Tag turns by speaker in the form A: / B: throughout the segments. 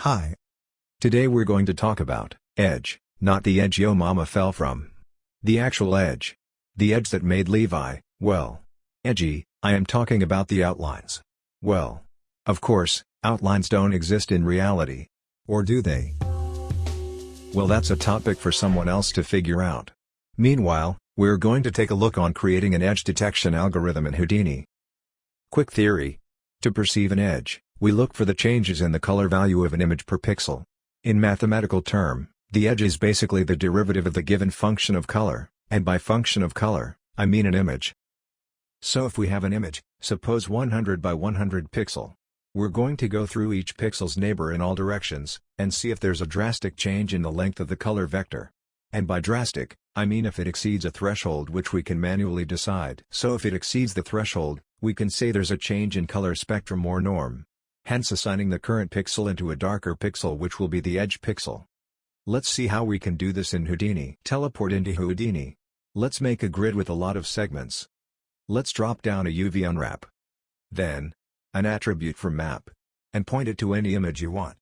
A: Hi. Today we're going to talk about edge, not the edge yo mama fell from. The actual edge. The edge that made Levi, well, edgy. I am talking about the outlines. Well, of course, outlines don't exist in reality. Or do they? Well, that's a topic for someone else to figure out. Meanwhile, we're going to take a look on creating an edge detection algorithm in Houdini. Quick theory. To perceive an edge, we look for the changes in the color value of an image per pixel. In mathematical term, the edge is basically the derivative of the given function of color, and by function of color, I mean an image. So if we have an image, suppose 100 by 100 pixel, we're going to go through each pixel's neighbor in all directions, and see if there's a drastic change in the length of the color vector. And by drastic, I mean if it exceeds a threshold which we can manually decide. So if it exceeds the threshold, we can say there's a change in color spectrum or norm. Hence assigning the current pixel into a darker pixel which will be the edge pixel. Let's see how we can do this in Houdini. Teleport into Houdini. Let's make a grid with a lot of segments. Let's drop down a UV unwrap. Then, an attribute from map. And point it to any image you want.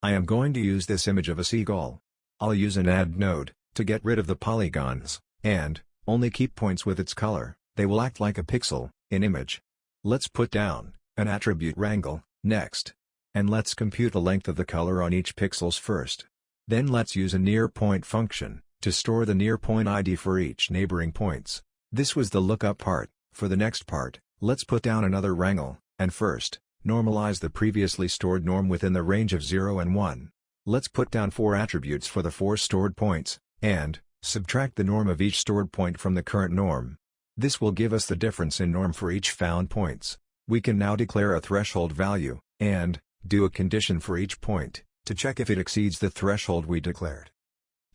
A: I am going to use this image of a seagull. I'll use an add node, to get rid of the polygons, and, only keep points with its color. They will act like a pixel, in image. Let's put down, an attribute wrangle, next. And let's compute the length of the color on each pixels first. Then let's use a near point function, to store the near point ID for each neighboring points. This was the lookup part. For the next part, let's put down another wrangle, and first, normalize the previously stored norm within the range of 0 and 1. Let's put down 4 attributes for the 4 stored points, and, subtract the norm of each stored point from the current norm. This will give us the difference in norm for each found points. We can now declare a threshold value, and, do a condition for each point, to check if it exceeds the threshold we declared.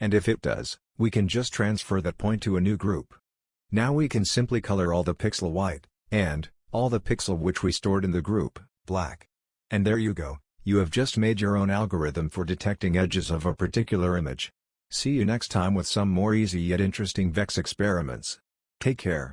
A: And if it does, we can just transfer that point to a new group. Now we can simply color all the pixel white, and, all the pixel which we stored in the group, black. And there you go, you have just made your own algorithm for detecting edges of a particular image. See you next time with some more easy yet interesting Vex experiments. Take care.